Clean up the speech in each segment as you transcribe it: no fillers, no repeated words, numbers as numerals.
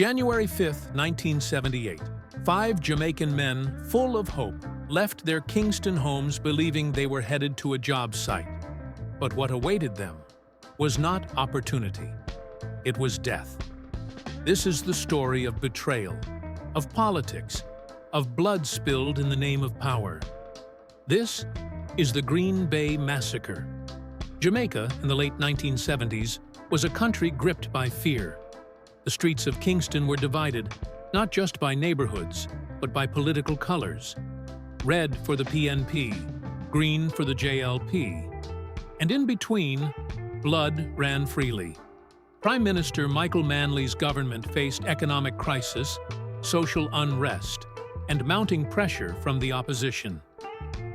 January 5, 1978, 5 Jamaican men, full of hope, left their Kingston homes believing they were headed to a job site. But what awaited them was not opportunity. It was death. This is the story of betrayal, of politics, of blood spilled in the name of power. This is the Green Bay Massacre. Jamaica, in the late 1970s, was a country gripped by fear. The streets of Kingston were divided, not just by neighborhoods, but by political colors. Red for the PNP, green for the JLP. And in between, blood ran freely. Prime Minister Michael Manley's government faced economic crisis, social unrest, and mounting pressure from the opposition.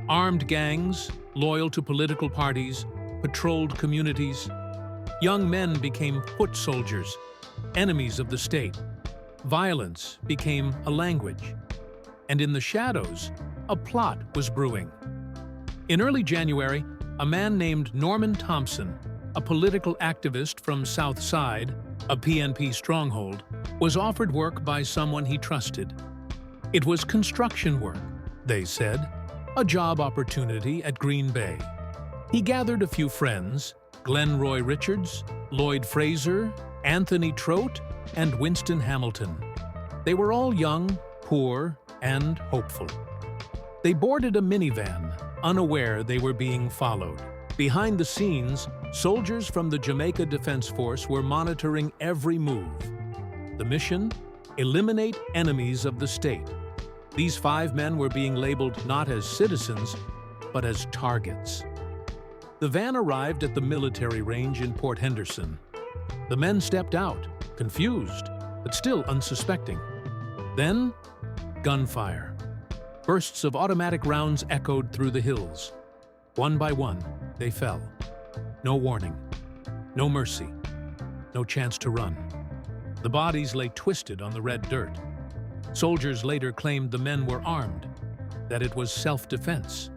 Armed gangs, loyal to political parties, patrolled communities. Young men became foot soldiers, enemies of the state. Violence became a language. And in the shadows, a plot was brewing. In early January, a man named Norman Thompson, a political activist from South Side, a PNP stronghold, was offered work by someone he trusted. It was construction work, they said, a job opportunity at Green Bay. He gathered a few friends, Glenroy Richards, Lloyd Fraser, Anthony Trout, and Winston Hamilton. They were all young, poor, and hopeful. They boarded a minivan, unaware they were being followed. Behind the scenes, soldiers from the Jamaica Defense Force were monitoring every move. The mission? Eliminate enemies of the state. These 5 men were being labeled not as citizens, but as targets. The van arrived at the military range in Port Henderson. The men stepped out, confused, but still unsuspecting. Then, gunfire. Bursts of automatic rounds echoed through the hills. One by one, they fell. No warning, no mercy, no chance to run. The bodies lay twisted on the red dirt. Soldiers later claimed the men were armed, that it was self-defense.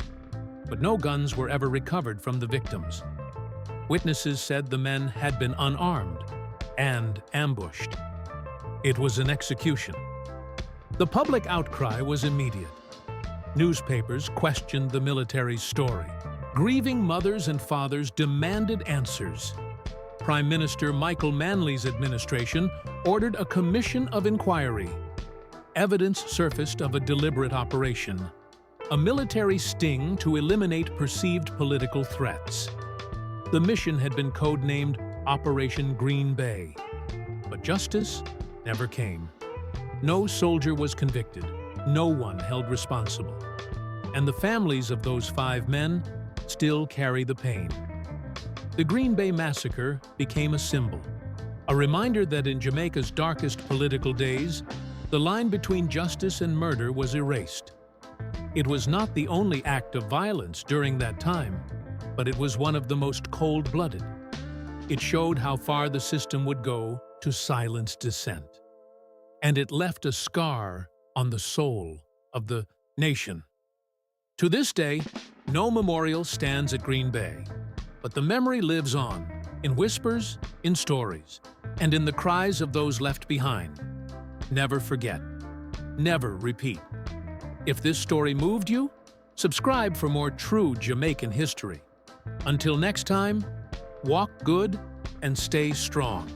But no guns were ever recovered from the victims. Witnesses said the men had been unarmed and ambushed. It was an execution. The public outcry was immediate. Newspapers questioned the military's story. Grieving mothers and fathers demanded answers. Prime Minister Michael Manley's administration ordered a commission of inquiry. Evidence surfaced of a deliberate operation, a military sting to eliminate perceived political threats. The mission had been codenamed Operation Green Bay, but justice never came. No soldier was convicted, no one held responsible. And the families of those 5 men still carry the pain. The Green Bay Massacre became a symbol, a reminder that in Jamaica's darkest political days, the line between justice and murder was erased. It was not the only act of violence during that time, but it was one of the most cold-blooded. It showed how far the system would go to silence dissent. And it left a scar on the soul of the nation. To this day, no memorial stands at Green Bay, but the memory lives on, in whispers, in stories, and in the cries of those left behind. Never forget. Never repeat. If this story moved you, subscribe for more true Jamaican history. Until next time, walk good and stay strong.